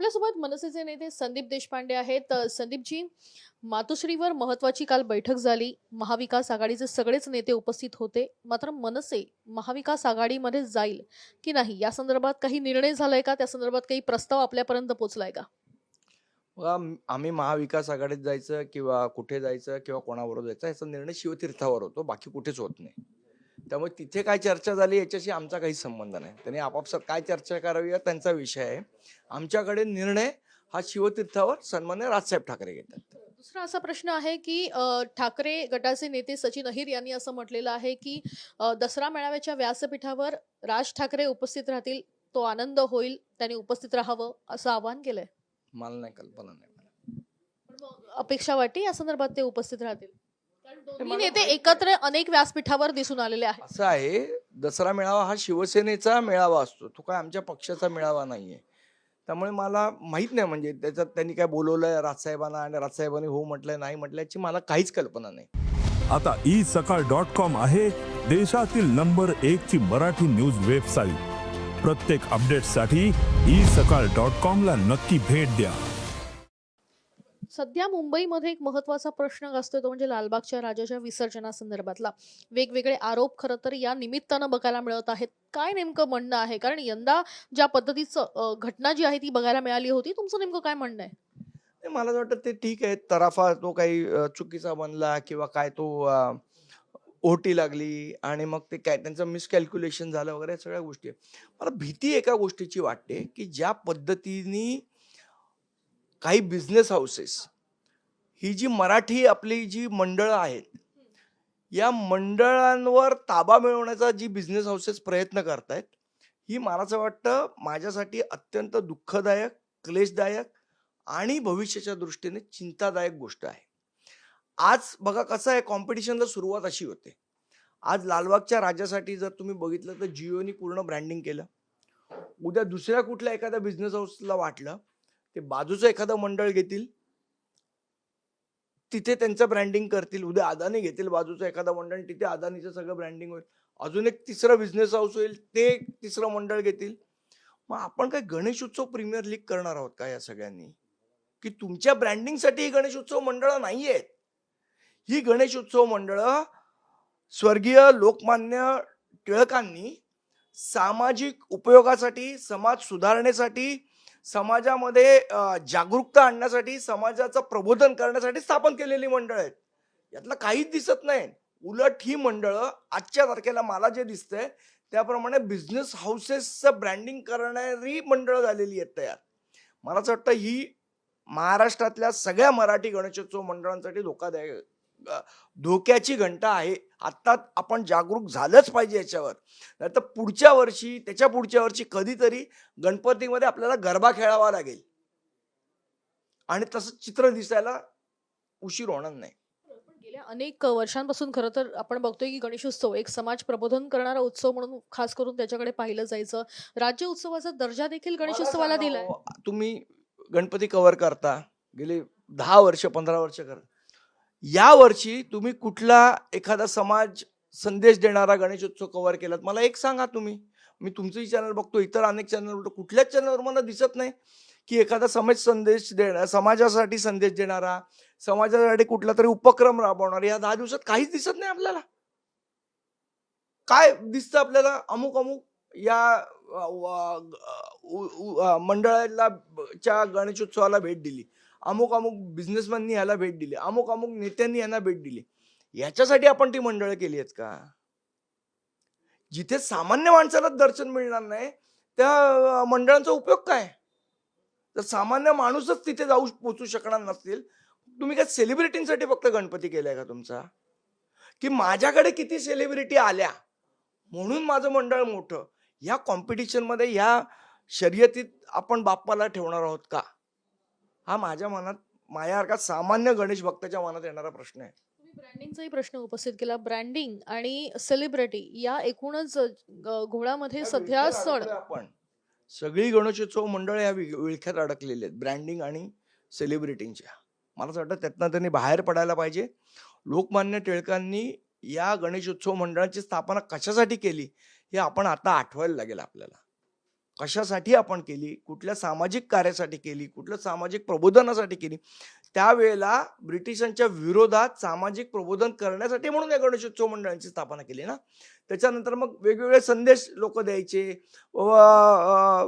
आपल्यासोबत मनसेचे नेते संदीप देशपांडे आहेत. संदीपजी, मातोश्रीवर महत्वाची काल बैठक झाली. महाविकास आघाडीचे सगळेच नेते उपस्थित होते. मात्र मनसे महाविकास आघाडीमध्ये जाईल की नाही या संदर्भात काही निर्णय झालाय का? त्या संदर्भात काही प्रस्ताव आपल्यापर्यंत पोहोचलाय का? बघा, आम्ही महाविकास आघाडीत जायचं किंवा कुठे जायचं किंवा कोणाबरोबर जायचं याचा निर्णय शिवतीर्थावर होतो, बाकी कुठेच होत नाही. त्यामुळे तिथे काय चर्चा झाली याच्याशी आमचा काही संबंध नाही. त्यांनी आपापसात काय चर्चा करावी हा त्यांचा विषय आहे. आमच्याकडे निर्णय हा शिवतीर्थावर सन्माननीय राजसाहेब ठाकरे घेतात. दुसरा असा प्रश्न आहे की ठाकरे गटाचे नेते सचिन अहिर यांनी असं म्हटलेलं आहे की दसरा मेळाव्याच्या व्यासपीठावर राज ठाकरे उपस्थित राहतील, तो आनंद होईल, त्यांनी उपस्थित राहावं असं आवाहन केलंय. मला नाही, कल्पना नाही मला. पण मग अपेक्षा वाटते या संदर्भात ते उपस्थित राहतील, कारण दोन्ही मला नेते माहित एकत्र अनेक व्यासपीठावर दिसून आलेले आहेत. असं आहे, दसरा मेळावा हा शिवसेनेचा मेळावा असतो, तो काय आमच्या पक्षाचा मेळावा नाहीये. त्यामुळे मला माहित नाही, म्हणजे त्याच्यात त्यांनी काय बोलवलंय राजसाहेबांना आणि राजसाहेबांनी हो म्हटलंय नाही म्हटलं याची मला काहीच कल्पना नाही. आता isakal.com आहे देशातील नंबर 1 ची मराठी न्यूज वेबसाईट. प्रत्येक अपडेटसाठी isakal.com ला नक्की भेट द्या. सध्या मुंबईमध्ये एक महत्त्वाचा प्रश्न गाजतोय, तो म्हणजे लालबागच्या राजाच्या विसर्जनासंदर्भातला. वेगवेगळे आरोप खरं तर या निमित्तानं बघायला मिळत आहेत. काय नेमकं म्हणणं आहे? कारण यंदा ज्या पद्धतीचं घटना जी आहे ती बघायला मिळाली होती, तुमचं नेमकं काय म्हणणं आहे? नाही, मला असं वाटतं ते ठीक आहे. तराफा तो काही चुकीचा बनला किंवा काय तो ओटी लागली आणि मग ते काय त्यांचं मिसकॅल्क्युलेशन झालं वगैरे सगळ्या गोष्टी आहे. मला भीती एका गोष्टीची वाटते की ज्या पद्धतीने काही बिझनेस हाऊसेस ही जी मराठी आपली जी मंडळं आहेत, या मंडळांवर ताबा मिळवण्याचा जी बिझनेस हाऊसेस प्रयत्न करतायत, ही मला असं वाटतं माझ्यासाठी अत्यंत दुःखदायक, क्लेशदायक आणि भविष्याच्या दृष्टीने चिंतादायक गोष्ट आहे. आज बघा कसं आहे, कॉम्पिटिशनला सुरुवात अशी होते. आज लालबागच्या राजासाठी जर तुम्ही बघितलं तर जिओनी पूर्ण ब्रँडिंग केलं. उद्या दुसऱ्या कुठल्या एखाद्या बिझनेस हाऊसला वाटलं, ते बाजूचं एखादं मंडळ घेतील, तिथे त्यांचं ब्रँडिंग करतील. उद्या अदानी घेतील बाजूचं एखादं मंडळ, तिथे अदानीचं सगळं ब्रँडिंग होईल. अजून एक तिसरं बिझनेस हाऊस होईल, ते तिसरं मंडळ घेतील. मग आपण काय गणेश उत्सव प्रीमियर लीग करणार आहोत का या सगळ्यांनी? की तुमच्या ब्रँडिंगसाठी ही गणेश उत्सव मंडळं नाहीयेत. ही गणेश उत्सव मंडळं स्वर्गीय लोकमान्य टिळकांनी सामाजिक उपयोगासाठी, समाज सुधारणेसाठी, समाजामध्ये जागरूकता आणण्यासाठी, समाजाचं प्रबोधन करण्यासाठी स्थापन केलेली मंडळ आहेत. यातलं काहीच दिसत नाही. उलट ही मंडळं आजच्या तारखेला मला जे दिसतंय त्याप्रमाणे बिझनेस हाऊसेसचं ब्रँडिंग करणारी मंडळं झालेली आहेत तयार. मला असं वाटतं ही महाराष्ट्रातल्या सगळ्या मराठी गणेशोत्सव मंडळांसाठी धोक्याची घंटा आहे. आता आपण जागरूक झालंच पाहिजे याच्यावर. नाहीतर पुढच्या वर्षी, त्याच्या पुढच्या वर्षी कधीतरी गणपतीमध्ये आपल्याला गरबा खेळावा लागेल आणि तसं चित्र दिसायला उशीर होणार नाही. पण गेल्या अनेक वर्षांपासून खरं तर आपण बघतोय की गणेशोत्सव एक समाज प्रबोधन करणारा उत्सव म्हणून खास करून त्याच्याकडे पाहिलं जायचं. राज्य उत्सवाचा दर्जा देखील गणेशोत्सवाला दिलाय. तुम्ही गणपती कव्हर करता, गेले 10 वर्ष 15 वर्ष करता. या वर्षी तुम्ही कुठला एखादा समाज संदेश देणारा गणेशोत्सव कव्हर केलात? मला एक सांगा तुम्ही. मी तुमचंही चॅनल बघतो, इतर अनेक चॅनल बघतो, कुठल्याच चॅनलवर मला दिसत नाही की एखादा समाजासाठी संदेश देणारा, समाजासाठी कुठला तरी उपक्रम राबवणारा या 10 दिवसात काहीच दिसत नाही आपल्याला. काय दिसतं आपल्याला? अमुक अमुक या मंडळाला च्या गणेशोत्सवाला भेट दिली, अमुक अमुक बिझनेसमॅननी ह्याला भेट दिली, अमुक अमुक नेत्यांनी यांना भेट दिली. याच्यासाठी आपण ती मंडळं केली आहेत का? जिथे सामान्य माणसाला दर्शन मिळणार नाही त्या मंडळांचा उपयोग काय? तर सामान्य माणूसच तिथे जाऊ पोचू शकणार नसतील, तुम्ही काय सेलिब्रिटींसाठी फक्त गणपती केलाय का तुमचा? की माझ्याकडे किती सेलिब्रिटी आल्या म्हणून माझं मंडळ मोठं? या कॉम्पिटिशन मध्ये, या शर्यतीत आपण बाप्पाला ठेवणार आहोत का? हा माझ्या मनात, माझ्यासारखा सामान्य गणेश भक्ताच्या मनात येणारा प्रश्न आहे. तुम्ही ब्रँडिंगचाही प्रश्न उपस्थित केला. ब्रँडिंग आणि सेलिब्रिटी या एकूणच घोळामध्ये सध्या सण आपण सगळी गणेशोत्सव मंडळ या विळख्यात अडकलेले आहेत, ब्रँडिंग आणि सेलिब्रिटींच्या. मला असं वाटतं त्यातनं त्यांनी बाहेर पडायला पाहिजे. लोकमान्य टिळकांनी या गणेशोत्सव मंडळाची स्थापना कशासाठी केली हे आपण आता आठवायला लागेल आपल्याला. कशासाठी आपण केली, कुठल्या सामाजिक कार्यासाठी केली, कुठल्या सामाजिक प्रबोधनासाठी केली, त्यावेळेला ब्रिटिशांच्या विरोधात सामाजिक प्रबोधन करण्यासाठी म्हणून या गणेशोत्सव मंडळांची स्थापना केली ना. त्याच्यानंतर मग वेगवेगळे संदेश लोक द्यायचे,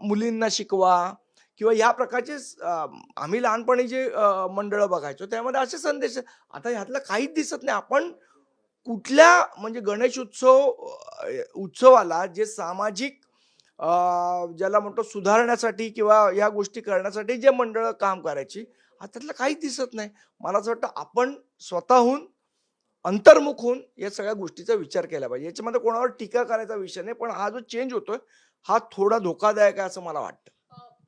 मुलींना शिकवा किंवा या प्रकारचे आम्ही लहानपणी जे मंडळं बघायचो त्यामध्ये असे संदेश. आता ह्यातलं काहीच दिसत नाही. आपण कुठल्या म्हणजे गणेश उत्सवाला जे सामाजिक ज्याला म्हणतो सुधारण्यासाठी किंवा या गोष्टी करण्यासाठी जे मंडळं काम करायची, त्यातलं काहीच दिसत नाही. मला असं वाटतं आपण स्वतःहून अंतर्मुख होऊन या सगळ्या गोष्टीचा विचार केला पाहिजे. याच्यामध्ये कोणावर टीका करायचा विषय नाही, पण हा जो चेंज होतोय हा थोडा धोकादायक आहे असं मला वाटतं.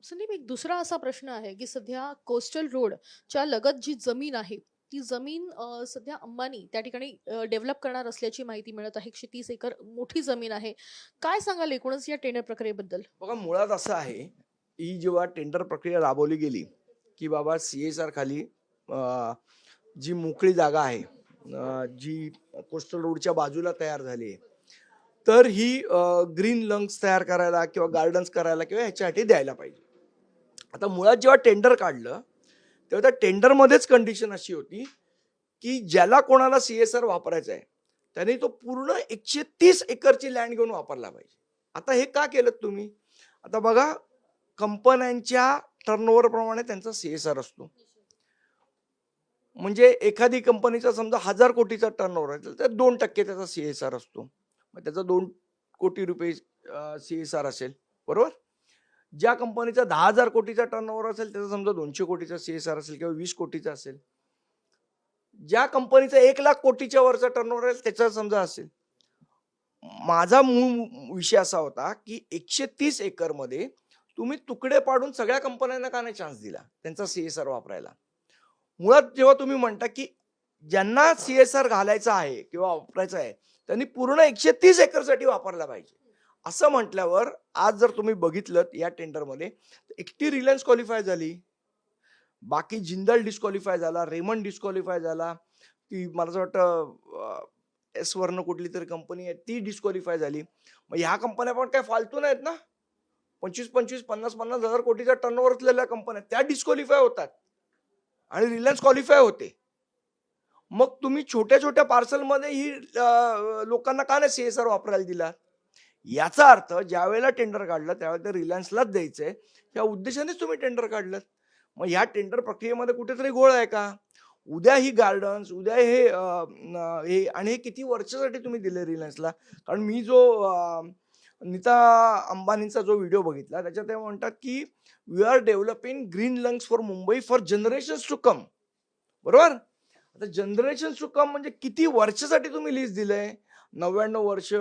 संदीप, एक दुसरा असा प्रश्न आहे की सध्या कोस्टल रोडच्या लगत जी जमीन आहे ती जमीन सध्या अंबानी त्या ठिकाणी डेव्हलप करणार असल्याची माहिती मिळत आहे. 130 एकर मोठी जमीन आहे. काय सांगाल एकूणच या टेंडर प्रक्रियेबद्दल? बघा, मुळात असं आहे, ही जेव्हा टेंडर प्रक्रिया राबवली गेली की बाबा CSR खाली जी मोकळी जागा आहे, जी कोस्टल रोडच्या बाजूला तयार झाली आहे, तर ही ग्रीन लंग्स तयार करायला किंवा गार्डन्स करायला किंवा ह्याच्यासाठी द्यायला पाहिजे. आता मुळात जेव्हा टेंडर काढलं तेव्हा त्या टेंडरमध्येच कंडिशन अशी होती की ज्याला कोणाला CSR वापरायचा आहे त्याने तो पूर्ण 130 एकरची लँड घेऊन वापरला पाहिजे. आता हे का केलं तुम्ही? आता बघा, कंपन्यांच्या टर्नओव्हर प्रमाणे त्यांचा CSR असतो. म्हणजे एखादी कंपनीचा समजा 1000 कोटीचा टर्नओव्हर असेल तर 2% त्याचा CSR असतो. मग त्याचा 2 कोटी रुपये CSR असेल, बरोबर. ज्या कंपनीचा 10,000 कोटीचा टर्नओव्हर असेल त्याचा समजा 200 कोटीचा CSR असेल किंवा 20 कोटीचा असेल. ज्या कंपनीचा 1 लाख कोटीच्या वरचा टर्नओव्हर असेल त्याचा समजा असेल. माझा मूळ विषय असा होता की 130 एकर मध्ये तुम्ही तुकडे पाडून सगळ्या कंपन्यांना का नाही चान्स दिला त्यांचा CSR वापरायला? मुळात जेव्हा तुम्ही म्हणता की ज्यांना CSR घालायचा आहे किंवा वापरायचा आहे त्यांनी पूर्ण 130 एकरसाठी वापरला पाहिजे असं म्हटल्यावर आज जर तुम्ही बघितलं या टेंडरमध्ये एकटी रिलायन्स क्वालिफाय झाली, बाकी जिंदाल डिस्क्वालिफाय झाला, रेमंड डिस्क्वालिफाय झाला, ती मला असं वाटतं S वरनं कुठली तरी कंपनी आहे ती डिस्क्वालिफाय झाली. मग ह्या कंपन्या पण काय फालतू नाहीत ना. 25-25, 50-50 हजार कोटीचा टर्नओव्हर असलेल्या कंपन्या त्या डिस्क्वालिफाय होतात आणि रिलायन्स क्वालिफाय होते. मग तुम्ही छोट्या छोट्या पार्सलमध्ये ही लोकांना का नाही CSR वापरायला दिला? याचा अर्थ ज्या वेळेला टेंडर काढलं त्यावेळेला ते रिलायन्सलाच द्यायचंय या उद्देशानेच तुम्ही टेंडर काढलं. मग ह्या टेंडर प्रक्रियेमध्ये कुठेतरी घोळ आहे का? उद्या ही गार्डन्स, उद्या हे आणि हे किती वर्षासाठी तुम्ही दिले रिलायन्सला? कारण मी जो नीता अंबानींचा जो व्हिडिओ बघितला त्याच्यात ते म्हणतात की we are developing green lungs for Mumbai for generations to come, बरोबर. आता जनरेशन्स टू कम म्हणजे किती वर्षासाठी तुम्ही लीज दिलंय? 99 वर्ष,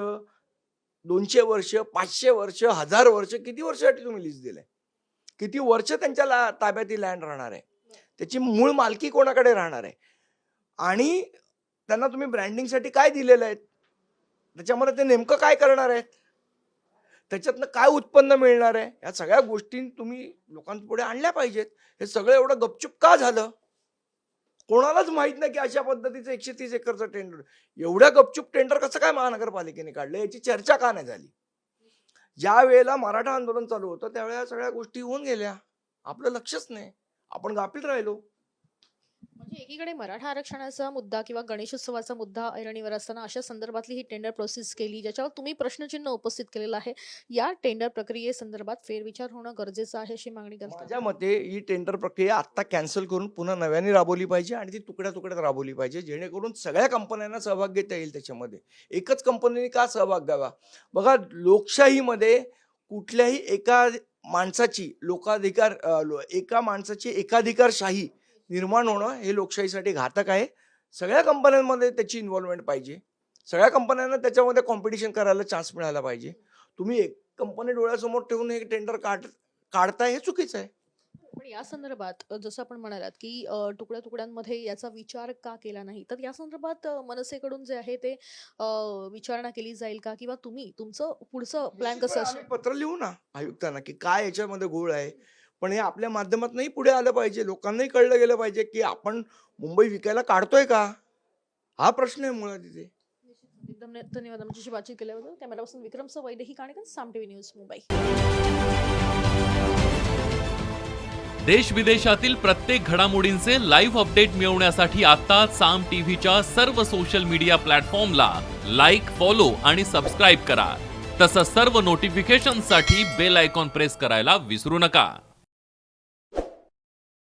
200 वर्ष, 500 वर्ष, 1000 वर्ष, किती वर्षासाठी तुम्ही लीज दिलंय? किती वर्ष त्यांच्या ताब्यात ही लँड राहणार आहे? त्याची मूळ मालकी कोणाकडे राहणार आहे? आणि त्यांना तुम्ही ब्रँडिंगसाठी काय दिलेलं आहे? त्याच्यामध्ये ते नेमकं काय करणार आहेत? त्याच्यातनं काय उत्पन्न मिळणार आहे? या सगळ्या गोष्टी तुम्ही लोकांपुढे आणल्या पाहिजेत. हे सगळं एवढं गपचूप का झालं? कोणालाच माहित नाही की अशा पद्धतीचं 130 एकरचं टेंडर, एवढ्या गपचूप टेंडर कसं काय महानगरपालिकेने काढलं याची चर्चा का नाही झाली? ज्या वेळेला मराठा आंदोलन चालू होतं त्यावेळेला सगळ्या गोष्टी होऊन गेल्या, आपलं लक्षच नाही, आपण गाफील राहिलो. म्हणजे एकीकडे मराठा आरक्षणाचा मुद्दा किंवा गणेशोत्सवाचा मुद्दा ऐरणीवर असताना अशा संदर्भातली ही टेंडर प्रोसेस केली ज्याच्यावर तुम्ही प्रश्नचिन्ह उपस्थित केलेलं आहे. या टेंडर प्रक्रियेसंदर्भात फेरविचार होणं गरजेचं आहे अशी मागणी करतात. माझ्या मते ही टेंडर प्रक्रिया आता कॅन्सल करून पुन्हा नव्याने राबवली पाहिजे आणि ती तुकड्या तुकड्यात राबवली पाहिजे जेणेकरून सगळ्या कंपन्यांना सहभाग घेता येईल. त्याच्यामध्ये एकच कंपनीने का सहभाग द्यावा? बघा, लोकशाहीमध्ये कुठल्याही एका माणसाची एका माणसाची एकाधिकारशाही निर्माण होणं हे लोकशाहीसाठी घातक आहे. सगळ्या कंपन्यांमध्ये त्याची इन्व्हॉल्वमेंट पाहिजे. सगळ्या कंपन्यांना त्याच्यामध्ये कॉम्पिटिशन करायला चान्स मिळाला पाहिजे. तुम्ही एक कंपनी डोळ्यासमोर ठेवून हे टेंडर काढताय हे चुकीचं आहे. पण या संदर्भात जसं आपण म्हणालात की तुकड्या तुकड्यांमध्ये याचा विचार का केला नाही, तर या संदर्भात मनसेकडून जे आहे ते विचारणा केली जाईल का, किंवा तुम्ही तुमचं पुढचं प्लॅन कसं असेल? आम्ही पत्र लिहू ना आयुक्तांना की काय याच्यामध्ये घोळ आहे, पण हे आपल्या माध्यमातूनही पुढे आलं पाहिजे, लोकांनाही कळलं गेलं पाहिजे की आपण मुंबई विकायला काढतोय का, हा प्रश्न आहे मुळात इथे. धन्यवाद आमच्याशी बातचीत केल्याबद्दल. कॅमेरापासून विक्रमसह वैदेही काणेकर, साम टीव्ही न्यूज, मुंबई. देश विदेशातील प्रत्येक घडामोडींचे लाईव्ह अपडेट मिळवण्यासाठी आता साम टीव्हीच्या सर्व सोशल मीडिया प्लॅटफॉर्मला लाईक, फॉलो आणि सबस्क्राईब करा. तसंच सर्व नोटिफिकेशनसाठी बेल आयकॉन प्रेस करायला विसरू नका.